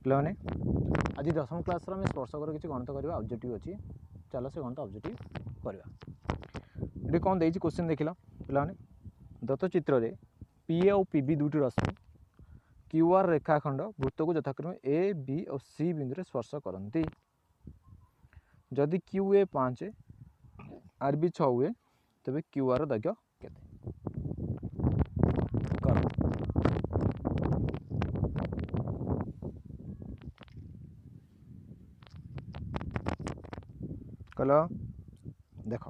पे आज 10वीं क्लास आम स्पर्शकर किसी गणित करवा ऑब्जेक्टिव अच्छी चलो से गणित ऑब्जेक्टिव करवा ये कौन देती क्वेश्चन देख पे दत्त चित्र में पी और पीबी दुईटी रश्मि क्यूआर रेखाखंड वृत्त को यथाक्रम ए बी और सी बिंदु में स्पर्श करती जदि क्यू ए 5 आर बी 6 हुए तेज क्यूआर दैर्घ्य केते कल देख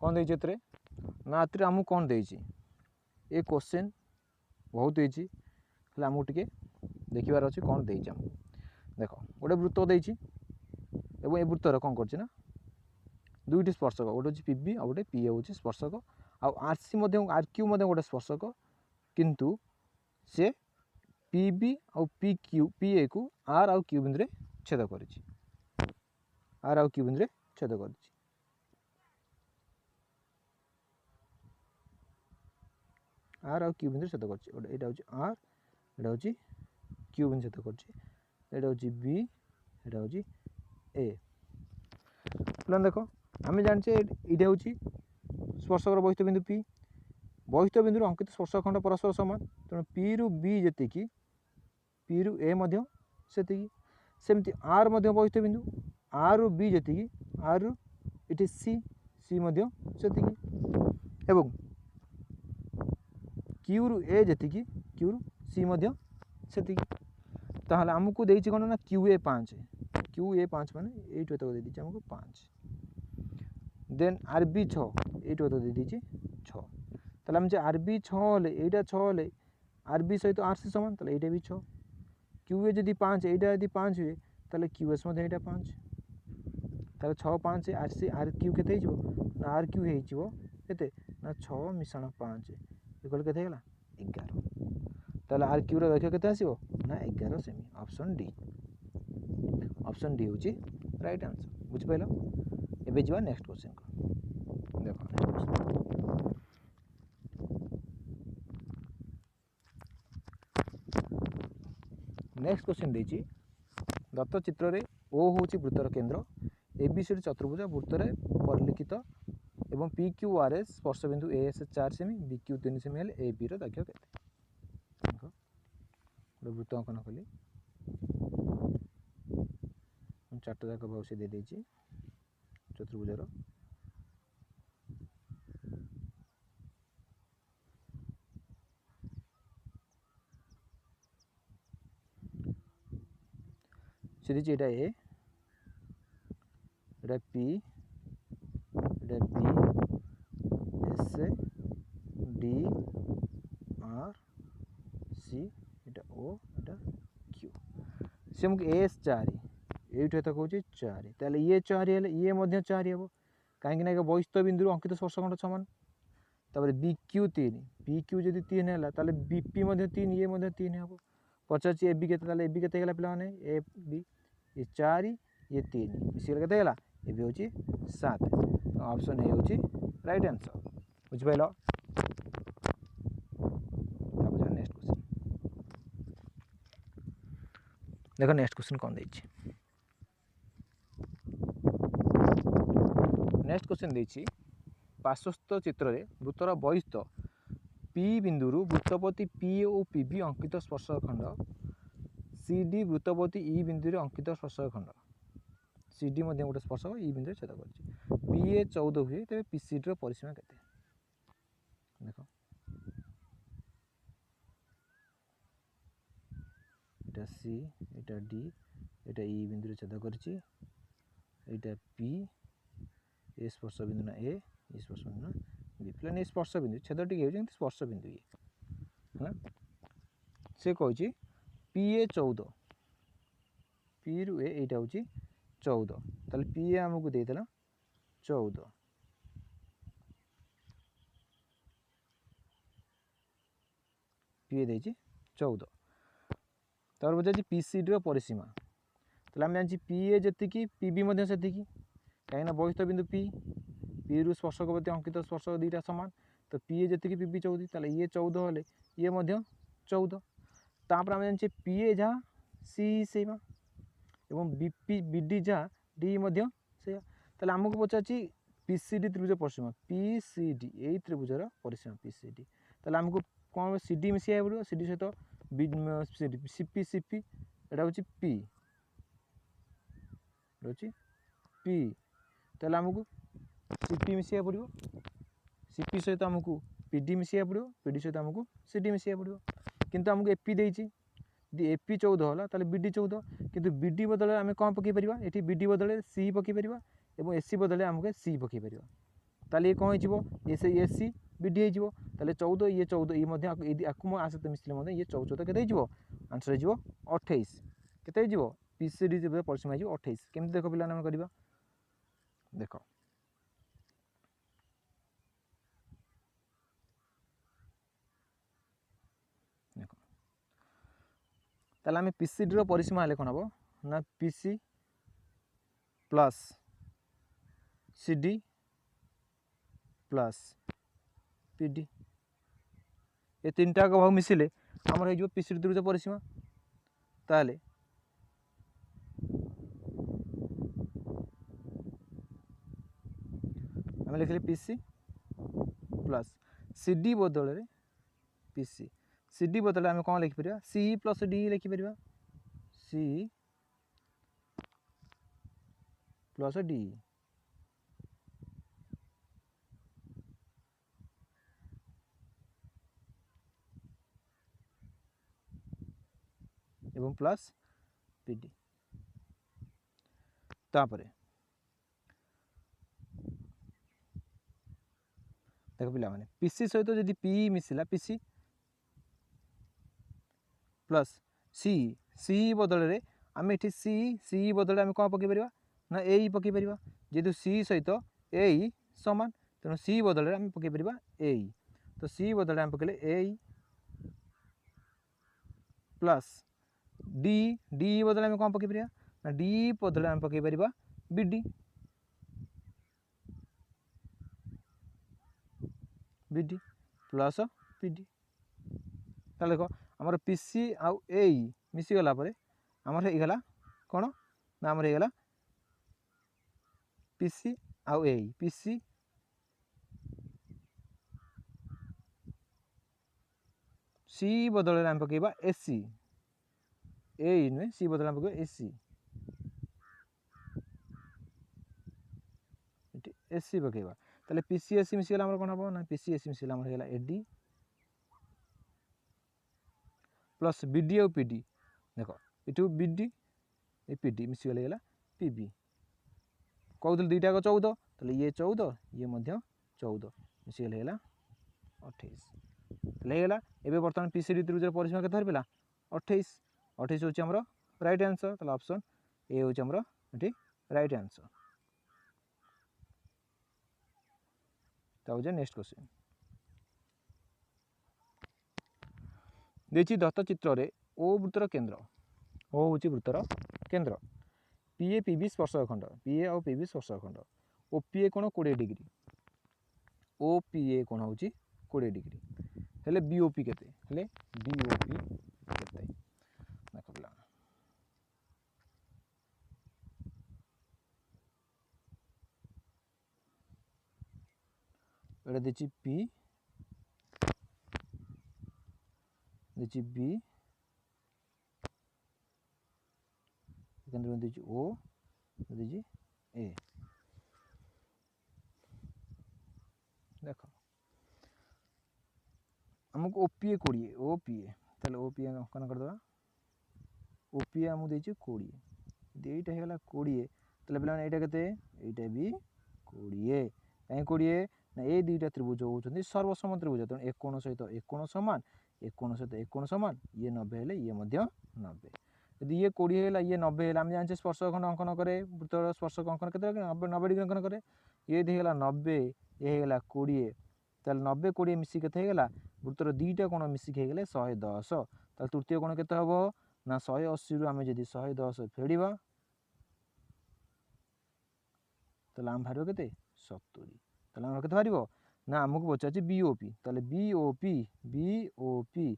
कौन देते ना आमको कौन देती ये क्वेश्चन बहुत देती आमको टे देखार अच्छे कौन देती आमको देख गोटे वृत्त देती एवं ये वृत्तर कौन कर दुईटी स्पर्शक गोटे हूँ पीबी और गोटे पीए हूँ स्पर्शक आर सी आर क्यू गोटे स्पर्शक किंतु से पीबी और पी क्यू पीए को आर आउ क्यू बिंदु छेद कर आर आउ क्यू बिंदु छेद कर आर आउ क्यू बिंदु छेद कर यहाँ हूँ आर यहाँ हूँ क्यू बिंदु छेद कर हूँ बी यहाँ हूँ ए पे देख आम जाने ये हूँ स्पर्शकर बहिष्ठ बिंदु पी बहिष्ठ बिंदु अंकित स्पर्शखंड परस्पर सामान तेणु पी रु बी जी पी रु ए से सेमती आर बहिष्ठ बिंदु आर रु बी जी आर रु ये सी सी से एवं क्यू रु ए जी क्यू रु सी से ताहले आमको देती कौन ना क्यू ए 5 माने ये दे दीजिए आमको 5 देन आर बी 6 ये दे दीजिए 6 ताहले आम आर बी 6 यहाँ 6 आर बी सहित आर सी सामान ताहले ये भी 6 क्यू ए जदि 5 यहाँ यदि 5 हुए ताहले क्यू एस यहाँ 5 ताहले 6 5 आर सी आर क्यू के ना आर क्यू होते ना 6 मिश्रण 5 इक्वल के 11 ताहले आर क्यू दैर्घ्य केते आसीबो ना 11 सेमी ऑप्शन डी हूँ राइट आंसर बुझिपाल एबे जीवा नेक्स्ट क्वेश्चन को देखो नेक्स्ट क्वेश्चन देछि दत्त चित्र रे ओ हूँ वृत्तर केंद्र एबीसी चतुर्भुज वृत्तर परिलिखित एवं पी क्यू आर एस स्पर्श बिंदु ए एस 4 सेमी बी क्यू 3 सेमी हेले ए बी दैर्घ्य केते देखो वृत्त अंकन कली 4टा जाक बाउसी दे देछि चतुर्भुजर से दीजिए एटा ए एटा पी एटा B S D R C एटा ओ एटा क्यू से मुझे एस 4 ये कहूँ 4 ताले ये 4 हेले ये 4 हे कहीं बहिष्ठ बिंदु अंकित स्पर्शखंड समान तापर बी क्यू 3 पी क्यू जब 3 है ताले बी पी 3 ये 3 हे पचार ए बी के ए बी के पे ए बी ये 4 ये 3 मिसिक के ए बी हूँ 7 ऑप्शन ए हूँ राइट आंसर बुझिपाल नेक्स्ट क्वेश्चन देखो नेक्स्ट क्वेश्चन कौन देछि नेक्स्ट क्वेश्चन देछि पार्श्वस्थ चित्र रे वृत्तर बहिष्ठ पी बिंदु वृत्तपति पी और पीबी अंकित स्पर्शखंड सी डी वृत्तपति ई बिंदु रे अंकित स्पर्शखंड सी डी गोटे स्पर्शक ई बिंदु छेद कर पी ए 14 हुए तेज पी सी डी परिसीमा केते देख एटा सी एटा डी एटा ई बिंदु छेद कर पी ए स्पर्श बिंदु ना ए स्पर्श बिंदु ना बी प्लेन ए स्पर्श बिंदु छेद टी हो स्पर्श बिंदु ये से कही पी ए 14 पी रु ए यहाँ हूँ 14 ताले पी ए आमको देदेला 14 पी ए देछि 14 तार बजाय पी सी डी परिसीमा ताले आम जानि पी ए जी पी बी से कहीं बहिष्ठ बिंदु पी पी रु स्पर्शक प्रति अंकित स्पर्शक दुईटा सामान तो पी ए जी पी बी 14 ताले ये 14 हेले ये 14 तापर आम जानि पी ए जहाँ सी सेमा एवं बीपी बीडी जहाँ डी मध्य से ताले आमको पचाची पीसीडी त्रिभुज परिसीमा पीसीडी यही त्रिभुजर परिसीमा पीसीडी ताले आमको कौन सीडी मिसिया पड़ो सीडी सहित सीपी सीपी एटा हूँ पी हूँ पी ताले आमको सीपी मिसिया पड़ो सीपी सहित आमको पीडी मिसिया पड़ो पीडी सहित आमको सीडी मिसिया पड़ो किंतु आमको एपी देइछि यदि एपी 14 है ताले बीडी 14 किंतु बीडी बदल आम कौन पकई पार ये बीडी बदल सी पकई पार और एसी बदल आमको सी पकई पार ताले ये कौन हो एसी बीडी हो ताले 14 ये 14 ये आपको आसत मिसले ये 14 के आंसर हो 28 के पीसीडी परिसीमा हो 28 केमती देख पे करवा देख ताले आम पीसीडी परिसीमा हेल्ले कौन हम ना PC plus CD plus PD ये तीनटा भाग मिसिले आमर हो पीसीडी त्रिभुज परिसीमा ताले आम लिखले पीसी प्लस सीडी बदल पीसी सीडी बदल आम कौन लिखिपर सी प्लस डी लिखिपर सी प्लस डी एवं प्लस पीडी तापरे देख पिला माने पीसी सहित जदि पी मिसिला पीसी प्लस सी सी बदल रे आम ये सी बदल आम कौन पकई पार ना ए पकई पार जेहेतु सी सहित ए सामान तेणु सी बदल आम पकई पार ए तो सी बदल आम पकड़े ए प्लस डी डी बदल आम कौन पकई पार ना डी बदल आम पकई पार बीडी बीडी प्लस पीडी ताले देखो आमर पीसी आउ ए मिसीगला आमर होगला कौन ना आमर होगला पीसी आउ ए पीसी सी बदल आम पकईबा एसी ए नुहे सी बदल आम पकईबा एसी एसी पकईबा ताले पीसी एसी मिसीगला आमर कौन हम ना पीसी एसी मिसीगला आमर होगला एडी प्लस बीडी और पीडी देख ये बीडी ये पीडी मिसीगले गला पीबी कहते दुईटा 14 तो ये 14 ये 14 मिसीगले गला 28 होगा एवं बर्तमान पीसीडी त्रिभुज परिसीमा के धर पिला 28 28 हूँ आमर राइट आंसर तो ऑप्शन ए हूँ आमर ये राइट आंसर तो नेक्स्ट क्वेश्चन देखिए दत्त चित्र रे ओ वृत्तर केन्द्र ओ हूँ वृत्तर केन्द्र पीए पीबी स्पर्शखंड पीए और पीबी स्पर्शखंड ओ पीए कोण 20 डिग्री ओ पीए कोण हूँ 20 डिग्री हेले बीओपी केते हेले बीओपी केते देख पिला एटा देछि पी देछि बी केंद्र देछि ओ देछि ए देख हमको ओपीए 20 ओपीए ताले ओपीए कौन कर दवा ओपीए हमको देछि 20 देइटा हेला 20 ताले पिला एटा केते एटा भी 20 काई 20 ना ए दुईटा त्रिभुज होउछन्ती सर्वसम त्रिभुज तेणु एकोण सहित एकोण समान एकोण सहित एकोण समान ये 90 हेले ये मध्य 90 यदि ये 20 हेला ये 90 हेला हम जानछे स्पर्शखंड अंकन करे वृत्तर स्पर्शक अंकन केते 90 डिग्री अंकन करे ये हेला 90 ये हेला 20 ताले 90 20 मिसी केते हेला वृत्तर दुईटा कोण मिसी हेगले 110 ताले तृतीय कोण केते हबो ना 180 रु आमे जदि 110 फेडिबा ताले आम भारिबो केते 70 ताले आम केते भारिबो ना आमको पचार बीओपी ताले बीओपी बीओपी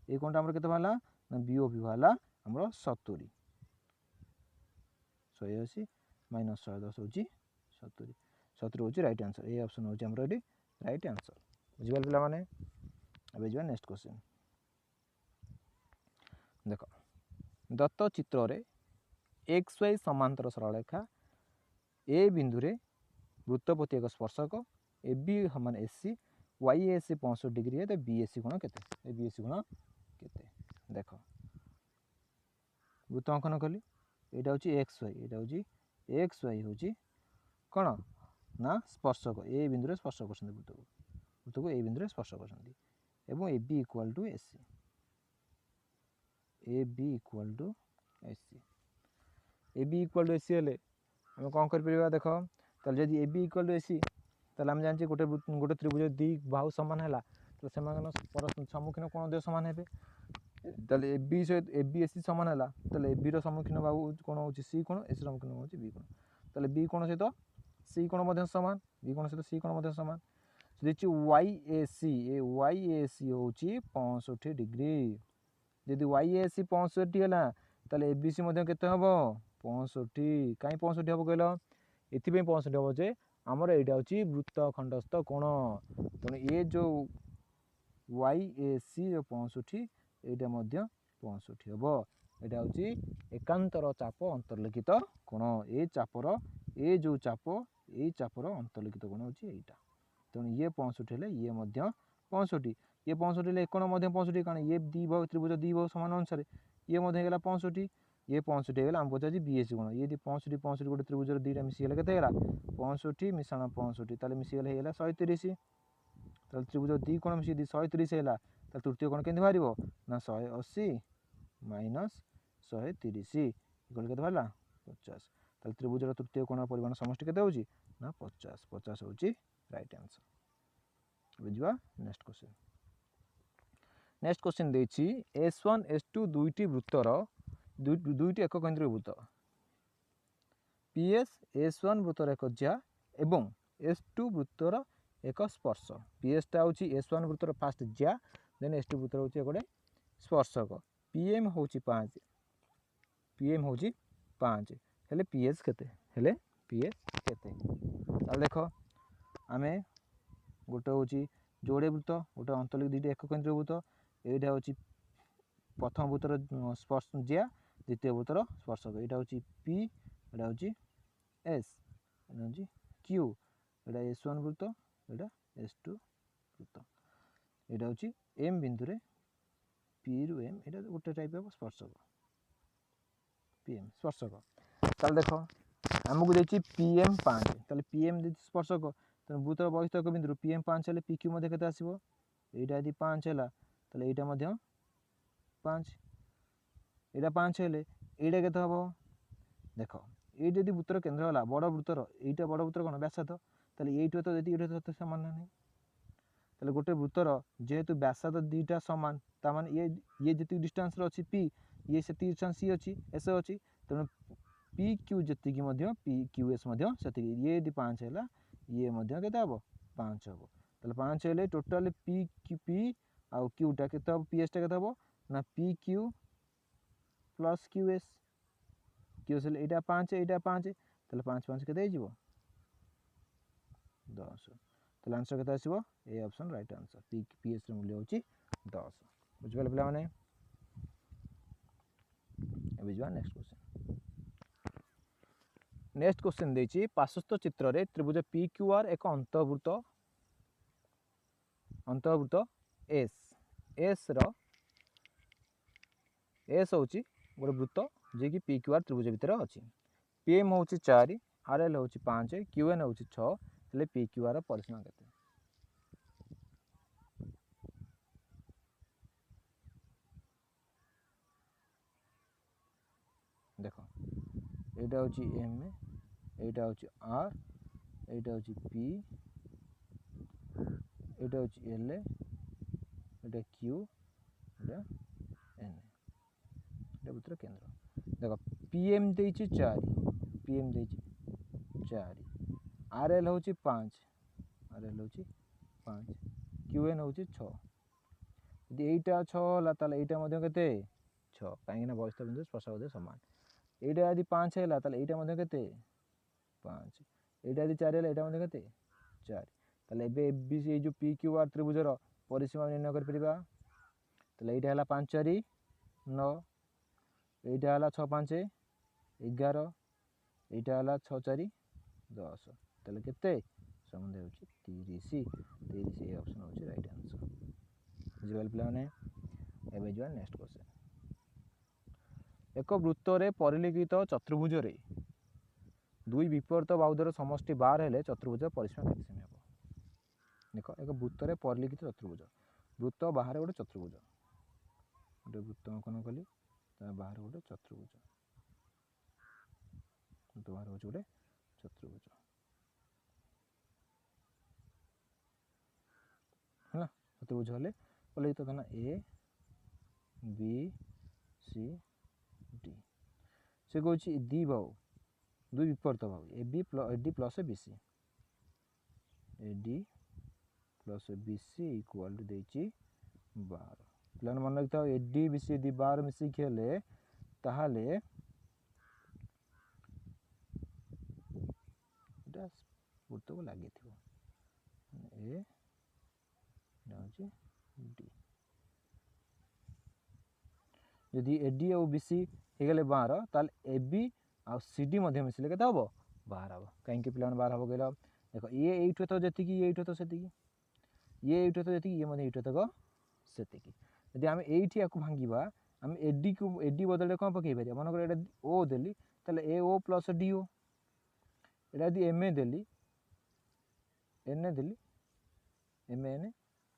ये कोणटा आमर केते भाला ना बीओपी भाला आमर 70 180 माइनस 110 हूँ 70 70 हूँ रईट आंसर ए ऑप्शन हूँ आमर ये रईट आंसर बुझिपारे पिला माने अब जा नेक्स्ट क्वेश्चन देख दत्त चित्र रे एक्स वाई समांतर सरलरेखा ए बिंदु रे वृत्तपति एक स्पर्शक ए बी मान एस सी वाई एस सी 65 डिग्री है तो बी एस सी गुण केते ए बी एस सी गुण केते देख वृत्त अंकन कली यहाँ हूँ एक्स वाई यहाँ हूँ एक्स वाई हूँ कौन ना स्पर्शक ए बिंदु स्पर्श कर वृत्त को ए बिंदु स्पर्श कर A B equal to S C A B equal to S C A B equal to S C हेले आम कौन कर देख ताल जब A B equal to S C ताल आम जाने गोटे गोटे त्रिभुज दी बाहु सामान है तो सम्मुखीन कौन दे सामान है ताल ए बी सहित ए बी एस सी सामान है ताल ए बी सम्मुखीन बाहु कौन हो सी कोण एस सम्मुखीन हो बी कोण ताल बी कोण सहित सी कोण सामान बी कोण सहित सी कोण सामान देखिए वाई ए सी हूँ 65 डिग्री जदि वाई ए सी 65 है ताल ए बी सी केते हम 65 कहीं 65 हम कहल ये 65 हम जे आमर यहाँ हूँ वृत्त खंडस्थ कोण तेणु ये जो वाई ए सी जो 65 यहाँ 65 हम यहाँ हूँ एकांतर चाप अंतर्लिखित कोण ये चापर ये जो चाप ये चापर अंतर्लिखित कोण हूँ यहाँ तेणु ये 65 है ये 65 ये 65 है कोण 65 कारण ये दी भाव त्रिभुज दी भाव सामान अनुसार ये 65 ये 65 होगा आम पचार बी एस सी गुण ये 65 65 गोटे त्रिभुज दीटा मिसीगला के 65 मिशाण 65 ताले मिसीगले होगा 130 ताले त्रिभुज दी कोण मिसी 130 है तृतीय कोण के बाहर ना 180 माइनस 130 इक्वल के बाहर 50 ताले त्रिभुज तृतीय कोण परिमाण समष्टि के ना 50 50 हूँ राइट आंसर बुझा नेक्स्ट क्वेश्चन देछि S1 S2 दुईटी वृत्तर दुईटी एक केंद्र वृत्त PS S1 वृत्तर एक ज्या एवं S2 वृत्तर एक स्पर्श PS टा हूँ S1 वृत्तर फास्ट ज्या देन S2 वृत्तर हूँ गोटे स्पर्शक PM हूँ 5 PM हूँ 5 हेले PS केते हेले PS केते देख आम गोटे हूँ जोड़े वृत्त गोटे अंतर्लिखित दुईटी एक केंद्र वृत्त यहाँ हूँ प्रथम वृत्तर स्पर्श ज्या द्वितीय वृत्तर स्पर्शक यहाँ हूँ P यहाँ हूँ S यहाँ हूँ Q यहाँ S1 वृत्त यहाँ S2 वृत्त यहाँ हूँ M बिंदु रे P रु M यहाँ गोटे टाइप ऑफ स्पर्शक PM स्पर्शक ताल देख आमको देखिए PM 5 ताले PM स्पर्शक तेनाली वृत्तर बहिस्थक बिंदु PM 5 हेल्ले PQ के आसो यहाँ यदि 5 है ताले यहाँ 5 यहाँ 5 हेल्ले यहाँ के हम देख ये जब वृत्तर केन्द्र है बड़ वृत्तर यहाँ बड़ वृत्तर कौन व्यासार्ध ताले ये तो ये सामान ना ताले गोटे वृत्तर जेहेतु व्यासार्ध दुईटा सामान तामान ये जी डिस्टेंस अच्छी P ये से डिस्टेंस सी अच्छी एस अच्छी तेणु P Q G P Q S ये यदि 5 है ये के 5 हम ताले 5 हेल्ले टोटाल पी आउ क्यूटा के पी एस टा के ना P Q plus Q S यहाँ 5 यहाँ 5 ताले 5 5 के 10 ताले आंसर के आसो A option right answer P S मूल्य हूँ 10 बुझे पे मैंने बुझा नेक्स्ट क्वेश्चन देछि पार्श्वस्थ चित्र रे त्रिभुज पी क्यू आर एक अंतर्वृत्त एस एस रो एस हूँ गोटे वृत्त जी कि पी क्यू आर त्रिभुज भितर अच्छी PM हूँ 4 RL हूँ 5 QN हूँ 6 हेल्ले पी क्यू आर परिसीमा के देख यहाँ हूँ M यहाँ हूँ R यहाँ हूँ P यहाँ हूँ L यहाँ Q यहाँ N वृत्तर केन्द्र देख PM देछि 4 PM देछि 4 RL हूँ 5 RL हूँ 5 QN हूँ 6 यदि 6 है ताले यहाँ के 6 6 कहीं बहिस्थ बिंदु स्पर्शक सामान एटा यदि 5 है ताले एटा मध्ये केते 5 एटा यदि 4 है एटा मध्ये केते 4 ताले एबे एबीसी जो पी क्यू आर त्रिभुजर परिसीमा निर्णय कर परिबा ताले एटा हला 5 4 9 एटा हला 6 5 11 एटा हला 6 4 10 ताले केते समान होची 30 30 ए ऑप्शन होची राइट आंसर बुझिबल प्ले माने एबे जो नेक्स्ट क्वेश्चन एक वृत्त रे परिलिखित चतुर्भुज रे दुई विपरीत बाहुधर समष्टि 12 हेले चतुर्भुज परिसीमा केते सेमी हबो देखो एक वृत्त रे परिलिखित चतुर्भुज वृत्त बाहर गोटे चतुर्भुज गोटे वृत्त अंकन कली ता बाहर गोटे चतुर्भुज वृत्त बाहर होची गोटे चतुर्भुज है चतुर्भुज हेले परिलिखित था ना ए बी सी डी से कहूँ दी बाहु दुई विपरीत बाहु AD plus BC AD plus BC equal to देची 12 प्लान मन रखता एडी बीसी दी 12 मिसिक हेले ताहाले एटा वृत्त को लागि थिबो ए डाउची डी यदि एडी और बीसी हे गले 12 ताल एबी आ सीडी मध्ये मिसले केता हबो 12 हबो काहे कि प्लान 12 हबो गेलो देखो ये एठो तो जति की ये एठो तो सेति की ये एठो तो जति की ये मध्ये एठो तो सेति की यदि हम एठी याकु भांगीबा हम एडी को एडी बदले कोन पकई परिया मन कर एटा ओ देली ताले ए ओ प्लस डी ओ एटा यदि एम ए देली एन देली एम एन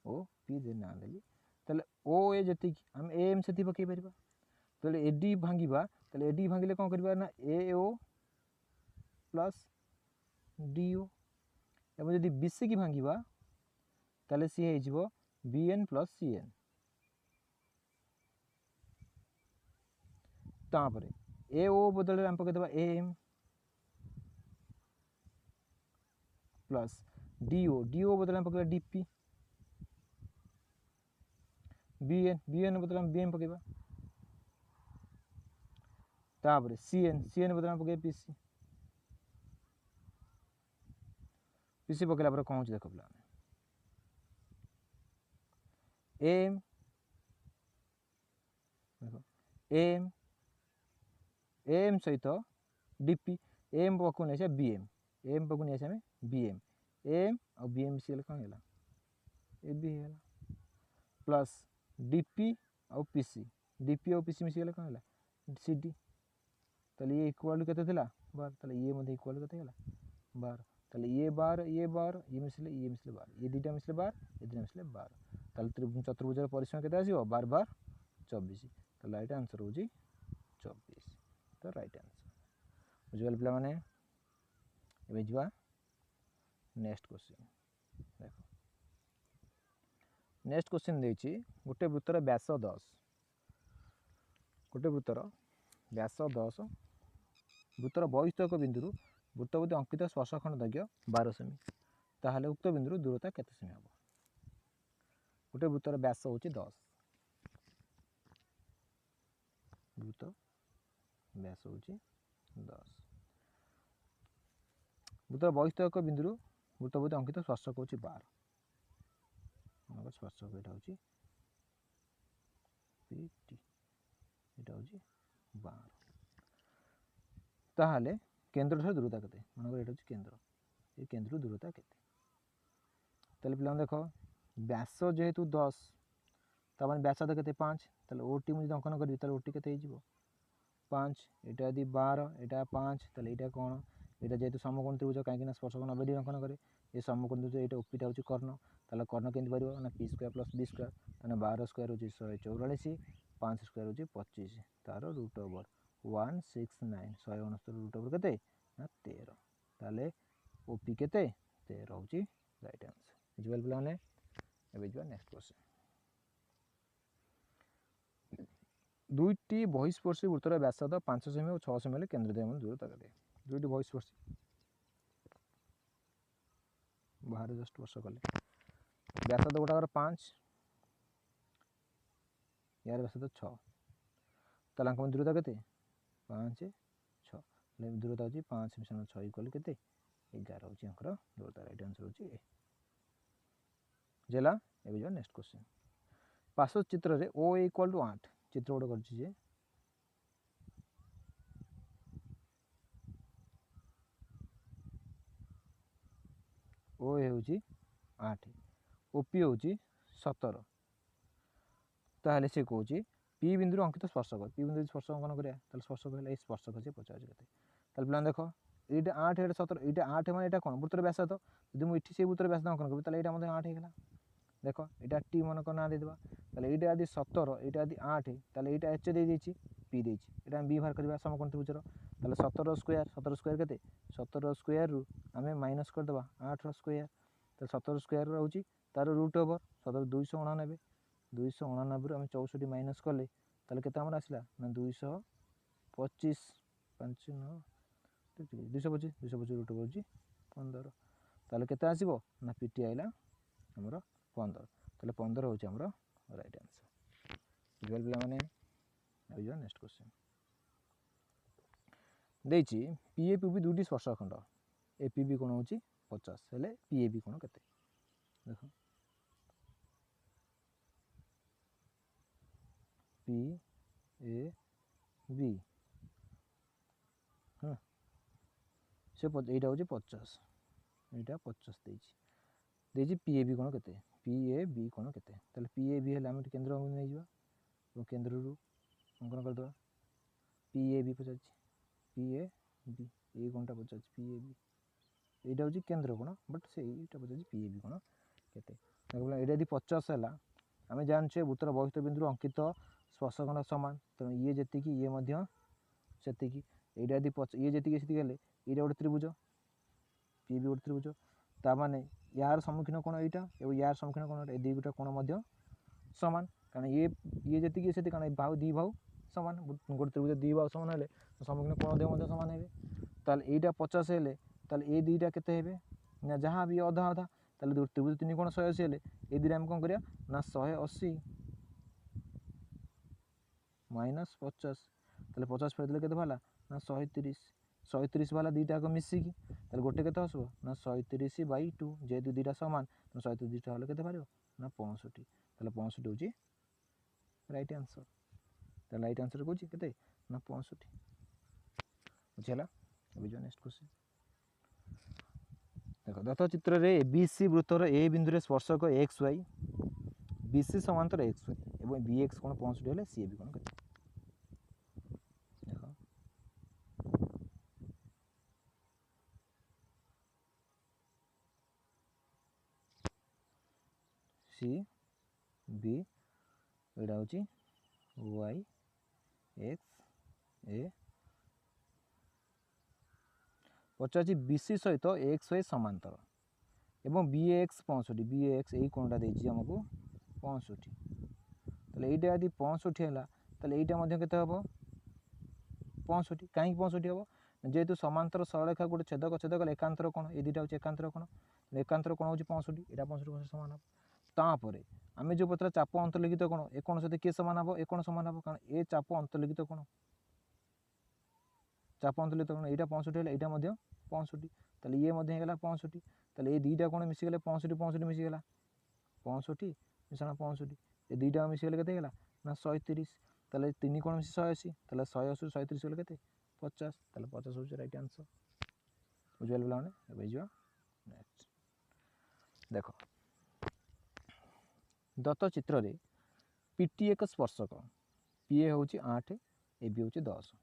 ओ पी दे ना देली ताले ओ ए जति की हम एम सेति पकई परिबा ताले एडी भांगीबा ताले एडी भांगिले कोन करबा ना ए ओ प्लस डी ओ एबो यदि बीसी की भांगीबा ताले सी हे जिवो B N plus C N तापरे ए ओ बदले हम पके देबा A M plus D O बदले हम पके डीपी बी एन बदले हम बीएम पकेबा तापरे सी एन बदले हम पके पीसी पीसी पकेला पर कोन देखो प्लान एम देखो एम सहित डीपी एम पकु नै बीएम एम पकु नै हमें बीएम एम और बीएम मिसल कोन हैला ए बी हैला प्लस डीपी और पीसी मिसल कोन हैला सीडी ताले ये इक्वल केते थिला 12 ताले ये मध्ये इक्वल केते हैला 12 ताले ये 12 ये मिसले 12 ये दुटा मिसले 12 ये दुटा मिसले 12 ताले चतुर्भुज परिसीमा केते आसीबो 12 12 24 ताले राइट आंसर होजी 24 तो राइट आंसर बुझल पिला माने एबे जुआ नेक्स्ट क्वेश्चन देखो नेक्स्ट क्वेश्चन देछि गोटे वृत्तर व्यास 10 गोटे वृत्तर व्यास 10 वृत्तर बहिस्थक बिंदु वृत्त प्रति अंकित स्पर्शखंड दैर्घ्य 12 सेमी ताहले उक्त बिंदु दूरता केते सेमी हबो गोटे वृत्तर व्यास होची 10 वृत्त व्यास होची 10 वृत्तर बहिस्थक बिंदु वृत्त प्रति अंकित स्पर्शक होची 12 नंबर स्पर्शक एटा होची पीटी एटा होची 12 ताहले केंद्र से दूरता केते मानकर एटा होची केंद्र ए केंद्र दूरता केते तले पिला देखो व्यास जेहेतु 10 तबन व्यासार्ध केते 5 तले ओटी मु अंकन करी तले ओटी केते हिजिवो 5 एटा यदि 12 एटा 5 तले एटा कोन एटा जेहेतु समकोण त्रिभुज काहे कि स्पर्शक 90 अंकन करे ए समकोण त्रिभुज एटा ओपीटा होची कर्ण तले कर्ण केंति परिबो ना p square plus b square तने 12 स्क्वायर होची 144 5 स्क्वायर होची 25 तारो रूट ओवर 169 169 रूट ओवर केते ना 13 ताले ओपी केते 13 होची राइट आंसर बुझिबल प्लान एबे जो नेक्स्ट क्वेश्चन दुईटी बहिस्पर्शी वृत्तर व्यासार्ध 5 सेमी और 6 सेमी केंद्र द्वय दूरता केते दुईटी बहिस्पर्शी बाहर जस्ट वर्ष कले व्यासार्ध गोटाकर 5 यार व्यासार्ध 6 ତାହେଲେ ଆଙ୍କ ଦୂରତା କେତେ 5 6 ଦୂରତା ହେଉଛି 5 ମିଶାଣ 6 ଇକ୍ୱାଲ୍ କେତେ 11 ହେଉଛି ଆଙ୍କର ଦୂରତା। ରାଇଟ୍ ଆନ୍ସର୍ ହେଉଛି ଏ। ହେଲା ଏବେ ଯିବା ନେକ୍ସଟ କ୍ୱେଶ୍ଚନ୍। ପାର୍ଶ୍ୱ ଚିତ୍ରରେ ଓ ଇକ୍ୱାଲ୍ ଟୁ 8 ଚିତ୍ର ଗୋଟେ କରିଛି ଯେ ଓ ହେଉଛି 8 OP ହେଉଛି 17 ତାହେଲେ ସେ କହୁଛି ପି ବିନ୍ଦୁରୁ ଅଙ୍କିତ ସ୍ପର୍ଶକ। ପି ବିନ୍ଦୁ ସ୍ପର୍ଶକ ଅଙ୍କନ କରିବା ତାହେଲେ ସ୍ପର୍ଶକ ହେଲେ ଏଇ ସ୍ପର୍ଶକ ସେ ପଚାରୁଛି କେତେ। ତାହେଲେ ପିଲାମାନେ ଦେଖ এইটা 8 ଏଇଟା 17 এইটা 8 ମାନେ ଏଇଟା କ'ଣ ବୃତ୍ତର ବ୍ୟାସାର୍ଦ୍ଧ। ଯଦି ମୁଁ ଏଠି ସେଇ ବୃତ୍ତର ବ୍ୟାସାର୍ଦ୍ଧ ଅଙ୍କନ କରିବି ତାହେଲେ ଏଇଟା ମଧ୍ୟ 8 ହେଇଗଲା। ଦେଖ ଏଇଟା ଟି ମନେକର ନାଁ ଦେଇଦେବା ତାହେଲେ ଏଇଟା ଯଦି 17 ଏଇଟା ଯଦି 8 ତାହେଲେ ଏଇଟା ଏଚ୍ ଦେଇଦେଇଛି ପି ଦେଇଛି ଏଇଟା ଆମେ ବି ବାହାର କରିବା ସମକୋଣ ତ୍ରିଭୁଜର। ତାହେଲେ 17 ସ୍କୋୟାର କେତେ 17 ସ୍କୋୟାରରୁ ଆମେ ମାଇନସ୍ କରିଦେବା 8ର ସ୍କୋୟାର ତାହେଲେ 17 ସ୍କୋୟାର ରହୁଛି ତାର ରୁଟ୍ ଓଭର 17 299 299ରୁ ଆମେ 64 ମାଇନସ୍ କଲେ ତାହେଲେ କେତେ ଆମର ଆସିଲା ନା 225 5 9 225 ରୁଟ୍ ଓଭର ହେଉଛି 15 ତାହେଲେ କେତେ ଆସିବ ନା ପିଟି ଆଇଲା ଆମର 15 ତାହେଲେ 15 ହେଉଛି ଆମର ରାଇଟ୍ ଆନ୍ସର୍। ବୁଝିପାରିଲେ ପିଲାମାନେ। ଯିବା ନେକ୍ସଟ କ୍ୱେଶ୍ଚନ୍ ଦେଇଛି ପି ଏ ପି ବି ଦୁଇଟି ସ୍ପର୍ଶକ ଖଣ୍ଡ ଏ ପି ବି କୋଣ ହେଉଛି 50 ହେଲେ ପି ଏ ବି କୋଣ କେତେ। ଦେଖ ପି ଏ ବି ହଁ ସେ এইটা ହେଉଛି 50 এইটা 50 ଦେଇଛି ପି ଏ ବି କୋଣ କେତେ ପି ଏ ବି କୋଣ କେତେ। ତାହେଲେ ପି ଏ ବି ହେଲେ ଆମେ କେନ୍ଦ୍ର ନେଇଯିବା ଏବଂ କେନ୍ଦ୍ରରୁ ଅଙ୍କନ କରିଦେବା ପି ଏ ବି ପଚାରିଛି ପି ଏ ବି ଏଇ କୋଣଟା ପଚାରିଛି ପି ଏ ବି এইটা ହେଉଛି କେନ୍ଦ୍ର କୋଣ ବଟ୍ ସେଇଟା ପଚାରିଛି ପି ଏ ବି କୋଣ କେତେ। ଏଇଟା ଯଦି 50 ହେଲା ଆମେ ଜାଣିଛେ ବୃତ୍ତର ବହିସ୍ଥ ବିନ୍ଦୁରୁ ଅଙ୍କିତ ସ୍ପର୍ଶଖଣ୍ଡ ସମାନ ତେଣୁ ଇଏ ଯେତିକି ଇଏ ମଧ୍ୟ ସେତିକି। এইটা ଯଦି ଇଏ ଯେତିକି ସେତିକି ହେଲେ ଏଇଟା ଗୋଟେ ତ୍ରିଭୁଜ ପି ବି ଗୋଟେ ତ୍ରିଭୁଜ ତାମାନେ ୟାର ସମ୍ମୁଖୀନ କୋଣ ଏଇଟା ଏବଂ ୟାର ସମ୍ମୁଖୀନ କୋଣ ଏ ଦୁଇଟା କୋଣ ମଧ୍ୟ ସମାନ କାରଣ ଇଏ ଯେତିକି ସେତିକି କାରଣ ବାହୁ ଦୁଇ ବାହୁ ସମାନ ଗୋଟେ ତ୍ରିଭୁଜ ଦୁଇ ବାହୁ ସମାନ ହେଲେ ସମ୍ମୁଖୀନ କୋଣ ମଧ୍ୟ ସମାନ ହେବେ। ତାହେଲେ এইটা 50 ହେଲେ ତାହେଲେ ଏ ଦୁଇଟା କେତେ ହେବେ ନା ଯାହା ବି ଅଧା ଅଧା ତାହେଲେ ତ୍ରିଭୁଜ ତିନି କୋଣ 180 ହେଲେ ଏ ଦୁଇଟା ଆମେ କ'ଣ କରିବା ନା 180 ମାଇନସ୍ 50 ତାହେଲେ 50 ଫେରିଦେଲେ କେତେ ବାହାରିଲା ନା 130 ବାହାରିଲା ଦୁଇଟା ଯାକ ମିଶିକି ତାହେଲେ ଗୋଟେ କେତେ ଆସିବ ନା 130/2 ଯେହେତୁ ଦୁଇଟା ସମାନ ତେଣୁ 130ଟା ହେଲେ କେତେ ବାହାରିବ ନା 65 ତାହେଲେ 65 ହେଉଛି ରାଇଟ୍ ଆନ୍ସର୍। ତାହେଲେ ରାଇଟ୍ ଆନ୍ସର୍ କହୁଛି କେତେ ନା 65 ବୁଝିହେଲା। ଏବେ ଯିବା ନେକ୍ସଟ କ୍ୱେଶ୍ଚନ୍। ଦେଖ ଦତ୍ତ ଚିତ୍ରରେ ବି ସି ବୃତ୍ତର ଏ ବିନ୍ଦୁରେ ସ୍ପର୍ଶକ ଏକ୍ସ ୱାଇ ବି ସି ସମାନ୍ତର ଏକ୍ସ ୱାଇ ଏବଂ ବି ଏକ୍ସ କୋଣ 65 ହେଲେ ସି ଏ ବି କୋଣ କେତେ। ଦେଖ ସି ବି ଏଇଟା ହେଉଛି ୱାଇ ଏକ୍ସ ଏ ପଚାରୁଛି ବି ସି ସହିତ ଏକ୍ସ ୱାଇ ସମାନ୍ତର ଏବଂ ବି ଏକ୍ସ 65 ବି ଏକ୍ସ ଏଇ କୋଣଟା ଦେଇଛି ଆମକୁ 65 ତାହେଲେ এইটা ଯଦି 65 ହେଲା ତାହେଲେ এইটা ମଧ୍ୟ କେତେ ହେବ 65 କାହିଁକି 65 ହେବ ଯେହେତୁ ସମାନ୍ତର ସରଳରେଖା ଗୋଟେ ଛେଦକ ଛେଦକ ଏକାନ୍ତର କୋଣ ଏ ଦୁଇଟା ହେଉଛି ଏକାନ୍ତର କୋଣ ଏକାନ୍ତର କୋଣ ହେଉଛି 65 ଏଇଟା 65 ସମାନ ହେବ। ତାପରେ ଆମେ ଯେଉଁ ପତ୍ର ଚାପ ଅନ୍ତର୍ଲିଖିତ କୋଣ ଏ କୋଣ ସହିତ କିଏ ସମାନ ହେବ ଏ କୋଣ ସମାନ ହେବ କାରଣ ଏ ଚାପ ଅନ୍ତର୍ଲିଖିତ କୋଣ এইটা 65 ହେଲେ এইটা ମଧ୍ୟ 65 ତାହେଲେ ଇଏ ମଧ୍ୟ ହେଇଗଲା 65 ତାହେଲେ ଏ ଦୁଇଟା କୋଣ ମିଶିଗଲେ 65 ମିଶିଗଲା 65 ମିଶାଣ 65 ଏ ଦୁଇଟା ମିଶିଗଲେ କେତେ ହେଇଗଲା ନା 130 ତାହେଲେ ତିନି କୋଣ ମିଶି 180 ତାହେଲେ 180ରୁ 130 ଗଲେ କେତେ 50 ତାହେଲେ 50 ହେଉଛି ରାଇଟ୍ ଆନ୍ସର୍। ବୁଝିପାରିଲେ ପିଲାମାନେ। ଏବେ ଯିବା ନେକ୍ସଟ ଦେଖ ଦତ୍ତ ଚିତ୍ରରେ ପିଟି ଏକ ସ୍ପର୍ଶକ ପି ଏ ହେଉଛି 8 ଏ ବି ହେଉଛି 10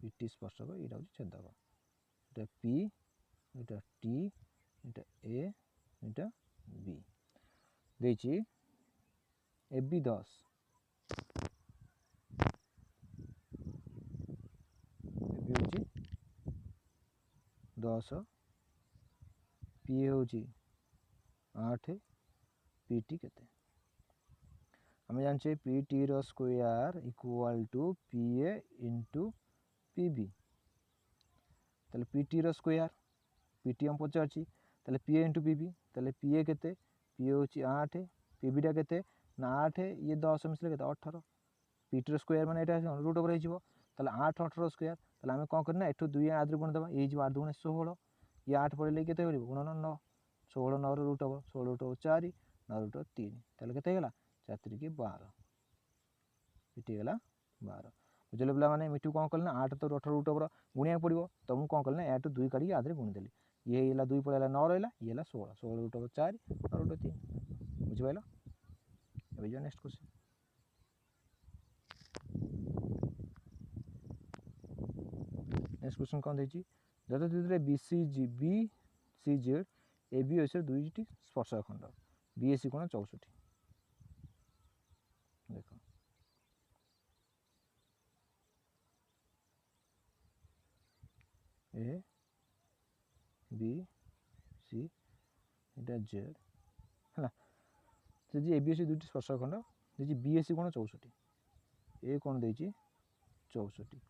ପିଟି ସ୍ପର୍ଶକ ଏଇଟା ହେଉଛି ଛେଦକ ଏଇଟା ପି ଏଇଟା ଟି ଏଇଟା ଏ ଏଇଟା ବି ଦେଇଛି ଏ ବି 10 ଏ ବି ହେଉଛି 10 ପି ଏ ହେଉଛି 8 ପି ଟି କେତେ ଆମେ ଜାଣିଛେ ପି ଟି ର square equal to P A into P B ताले पी टी रो स्क्वायर पी टी हम पचारछि ताले P A into P B ताले पी ए केते पी ए होछि 8 पी बी टा केते ना 8 ये 10 मिसले केते 18 पीटी स्क्वायर मैंने यहाँ रूट ओवर हो 8 18 स्क्वायर ताले आम कौन करना एठू 2 आदि गुणिदेवा ये 8 2 16 ये 8 पड़े के गुणन 9 16 9 root over 16 root over 4 9 root over 3 ताले के 4 3 12 ये 12 बुझे पे मैंने मिठू कौन कल ना 8 तो 18 रूट ओवर गुणिया पड़ो तो मुझे कौन कल ना 8 2 काढ़ी आधे गुणिदेली ये 2 पड़ेगा 9 रहा ये 16 16 रूट ओवर 4 9 रूट 3 बुझिपाल ए नेक्स्ट क्वेश्चन नेक्स्ट क्वेश्चन कौन देखिए दत्त B C Z A B S दुईटी स्पर्शक खंड बी एस सी कोण 64 देख A B C Etah Z है जी ए बी एस दुईटी स्पर्शक खंड देखिए बी एस सी कोण 64 ए कोण देखिए 64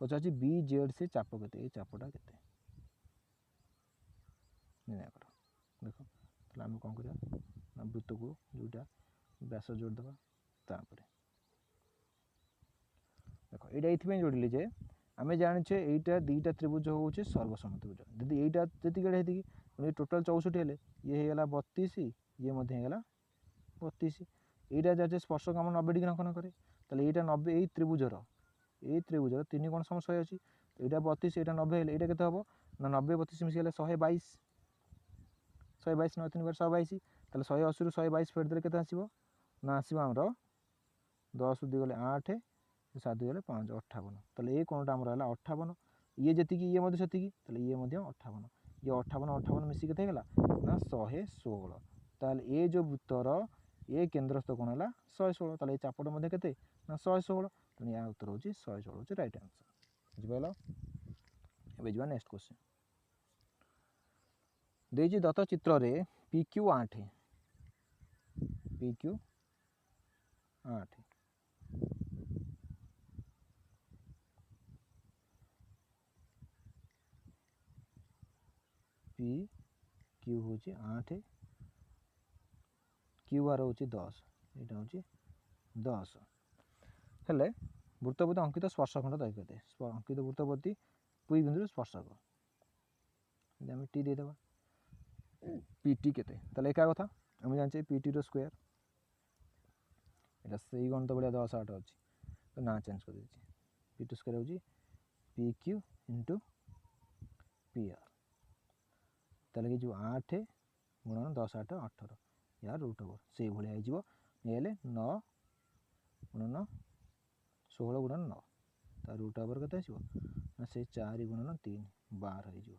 पचार बी जेड से चाप के चापटा के देख तो आम कौन कर वृत्त को जोटा व्यास जोड़देवा देख ये जोड़िले जे आम जाने यहाँ दुईटा त्रिभुज हूँ सर्वसम त्रिभुज जदि यहाँ जी टोटाल 64 हेले ये होगा 32 ये 32 यहाँ जहाँ स्पर्शक आम 90 डिग्री अंकन कै तो यहाँ 90 यही त्रिभुजर 3 कोण सम 100 अच्छी यहाँ 32 यहाँ 90 हेले यहाँ के हम ना 90 32 मिसिगले 122 122 9 3 122 ताले 180 रू 122 फेट देले केते आसीबो ना आसीबो हमरो 10 दी गले 8 7 दी गले 5 58 ताले ए कोणटा हमरो हला 58 ये जति की ये मध्ये सति की ताले ये मध्ये 58 ये 58 58 मिसी केते गेला ना 116 ताले ए जो वृत्तर ए केंद्रस्थ कोण हला 116 ताले ए चापट मध्ये केते ना 116 तने या उत्तर होची 116 होची राइट आंसर बुझिपालो एबे जवा नेक्स्ट क्वेश्चन देजी दत्त चित्र रे PQ 8 PQ 8 PQ होची 8 QR होची 10 एटा होची 10 हेले वृत्तपति अंकित स्पर्शखंड दैकते अंकित वृत्तपति पुई बिंदु स्पर्शक आम टी देदेबा पीटी केते ताले एका कथा आम जाने पीटी रो स्क्वायर एटा सही गणित बढ़िया 10 8 अच्छी तो ना चेंज कर दीजिए पीटी स्क्वायर होची PQ इंटू PR ताले कि जो 8 गुणन 10 8 18 यार रूट ओवर से भलिया हो जिवो नेले 9 गुणन 16 गुणन 9 ता रूट ओवर केते आसीबो ना से 4 गुणन 3 12 हो जिवो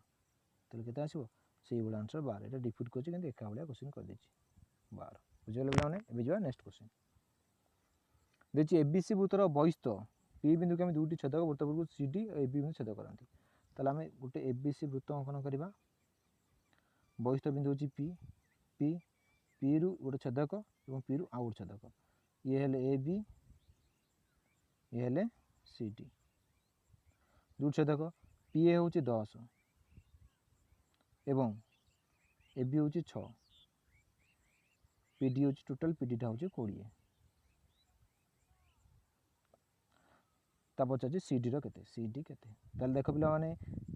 ताले केते आसीबो से भलिया आंसर 12 एटा डिफिट करछि किंतु एका भलिया क्वेश्चन कर देछि 12 बुझले पिलाने एबे जो नेक्स्ट क्वेश्चन देछि एबीसी वृत्तर बहिस्थ पी बिंदु के हम दुटी छेदक वृत्त को सीडी और एबी बिंदु छेद करंती ताले हम गोटे एबीसी वृत्त अंकन करबा बहिस्थ बिंदु होछि पी पी पी रु गोटे छेदक और पी रु आउ गोटे छेदक ये हेले एबी ये हेले सीडी दुटी छेदक पी ए होछि 10 एवं एबी होछि 6 पीडी होछि टोटल पीडीटा होछि 20 पचार सीडी केते सीडी केते ताले देख पिला माने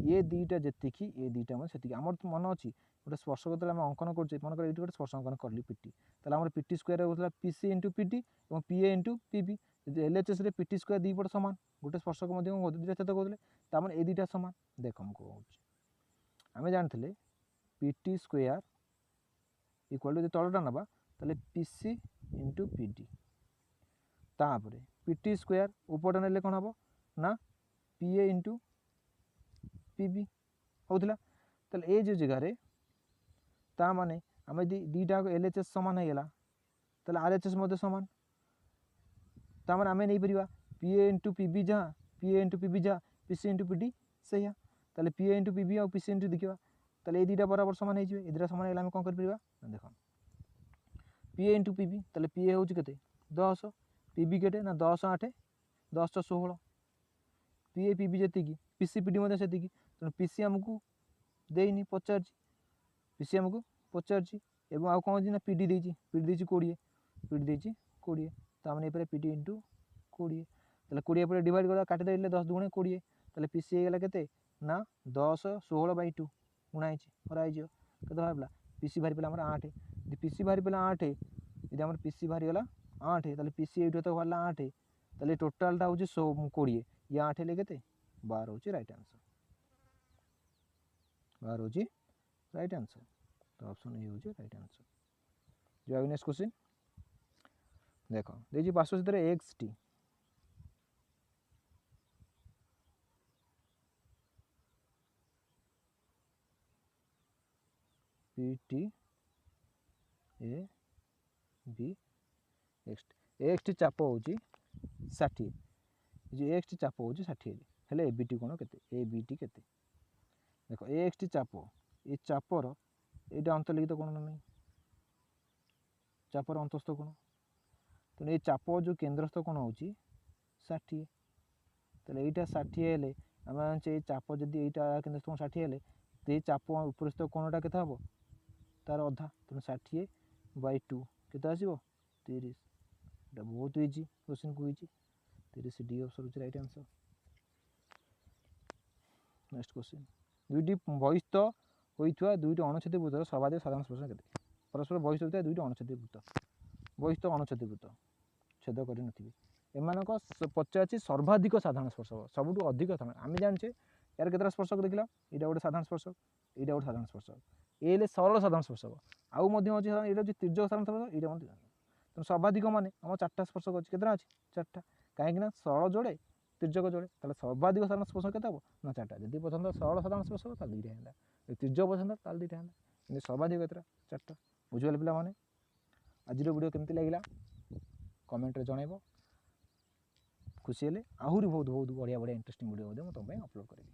ये दुईटा जेतिकी ये दुईटा मन सेतिकी हमर मन अछि गोटे स्पर्शक तले हम अंकन करछे मन कर एटी गोटे स्पर्शक अंकन करली पीटी ताले हमर पीटी स्क्वायर होतला पीसी इनटू पीटी और पीए इनटू पीबी यदि एलएचएस रे पीटी स्क्वायर दी पट समान गोटे स्पर्शक मध्ये दुईटा छेद करले ता माने ए दुईटा समान देख हम को होछि हमें जानथिले पीटी स्क्वायर इक्वल टू तळटा नबा ताले पीसी इनटू पीडी तापरे पीटी स्क्वायर ऊपर नेले कोन हबो ना पीए इनटू पीबी होतला ताले ए जो जगह रे ता माने हमें दीटा को एलएचएस समान है गेला ताले आरएचएस मध्ये समान ता माने हमें नहीं परिबा पीए इनटू पीबी जा पीए इनटू पीबी जा पीसी इनटू पीडी सहीया ताले पीए इनटू पीबी और पीसी इनटू देखिबा ताले ए दीटा बराबर समान है जिवे एदिरा समान हेला हम कोन कर परिबा देखो पीए इनटू पीबी ताले पीए होची केते 10 पीबी केटे ना 10 8 10 तो 16 पीए पीबी जति की पीसी पीडी मध्ये सेति की तो पीसी हमकु देइनी पचार पीसी हमकु पचार एवं आ कोन ना पीडी देइची 20 पीडी देइची 20 तो हमने एपरे पीडी इनटू 20 তাহলে 20 এপଟେ ডিভাইড করা কাটিদেଲେ 10 দুগুणे 20 তাহলে পিसी ହେଇଗଲା କେତେ ନା 10 16/2 ଗୁଣା ହେଇଛି କରା ହେଇଯିବ କେତେ ବାହାରିଲା ପିसी ବାହାରି ପଡ଼ିଲା ଆମର 8 ଯଦି ପିସି ବାହାରି ପଡ଼ିଲା 8 ଯଦି ଆମର ପିସି ବାହାରିଗଲା 8 ତାହେଲେ ପିସି ଏଇଠୁ ତ ବାହାରିଲା 8 ତାହେଲେ ଟୋଟାଲଟା ହେଉଛି 20 ଇଏ 8 ହେଲେ କେତେ 12 ହେଉଛି ରାଇଟ୍ ଆନ୍ସର୍ 12 ହେଉଛି ରାଇଟ୍ ଆନ୍ସର୍ ତ ଅପସନ୍ ଏ ହେଉଛି ରାଇଟ୍ ଆନ୍ସର୍ ଯିବା ନେକ୍ସଟ କ୍ୱେଶ୍ଚିନ୍ ଦେଖ ଦେଇଛି ପାର୍ଶ୍ୱ ସେଥିରେ XT PT A B XT ଚାପ ହେଉଛି 60 ଯେ XT ଚାପ ହେଉଛି 60 ହେଲେ ABT କୋଣ କେତେ ABT କେତେ ଦେଖ XT ଚାପ ଏ ଚାପର ଏଇଟା ଅନ୍ତର୍ଲିଖିତ କୋଣ ନା ନାହିଁ ଚାପର ଅନ୍ତସ୍ଥ କୋଣ ତେଣୁ এই চাপ ଯେଉଁ କେନ୍ଦ୍ରସ୍ଥ କୋଣ ହେଉଛି 60 ତାହେଲେ এইটা 60 ହେଲେ ଆମେ ଜାଣିଛେ এই ଚାପ ଯଦି এইଟା କେନ୍ଦ୍ରସ୍ଥ କୋଣ 60 ହେଲେ ତ এই ଚାପ ଉପରସ୍ଥ କୋଣଟା କେତେ ହେବ ତାର ଅଧା ତେଣୁ 60/2 କେତେ ଆସିବ 30 এটা ବହୁତ ଇଜି क्वेश्चन କହିଛି 30 ଡି ଅପସନ୍ ହେଉଛି ରାଇଟ୍ ଆନ୍ସର୍ ନେକ୍ସଟ କ୍ୱେଶ୍ଚନ୍ ଦୁଇଟି ବହିସ୍ଥ ହୋଇଥିବା ଦୁଇଟି ଅଣଛେଦୀଭୁତର ସର୍ବାଧିକ ସାଧାରଣ ସ୍ପର୍ଶ କେତେ ପରସ୍ପର ବହିସ୍ଥ ହୋଇଥିବା ଦୁଇଟି ଅଣଛେଦୀଭୁତ ବହିସ୍ଥ ଅଣଛେଦୀଭୁତ ଛେଦ କରିନଥିବେ ଏମାନଙ୍କ ପଚାରିଛି ସର୍ବାଧିକ ସାଧାରଣ ସ୍ପର୍ଶକ ସବୁଠୁ ଅଧିକ ଆମେ ଜାଣିଛେ यार केतटा स्पर्शक देखला एटा गोटे साधारण स्पर्शक एटा गोटे साधारण स्पर्शक ए हेले सरल साधारण स्पर्शक आउ मध्य अछि एटा जे तिर्यक साधारण स्पर्शक एटा मध्य तो सर्वाधिक माने हम चारटा स्पर्शक अछि केतरा अछि चारटा काहे कि ना सरल जोड़े तिर्यक जोड़े ताले सर्वाधिक साधारण स्पर्शक केते हो ना चारटा यदि पसंद सरल साधारण स्पर्शक ताले दुईटा हैला तिर्यक पसंद ताले दुईटा हैला 근데 सर्वाधिक केतरा चारटा बुझिगले पिला माने आजिर वीडियो केमति लागिला कमेंट रे जणाइबो खुशी हेले आहुरी बहुत बहुत बढ़िया बढ़िया इंटरेस्टिंग वीडियो तुम अपलोड करेंगे।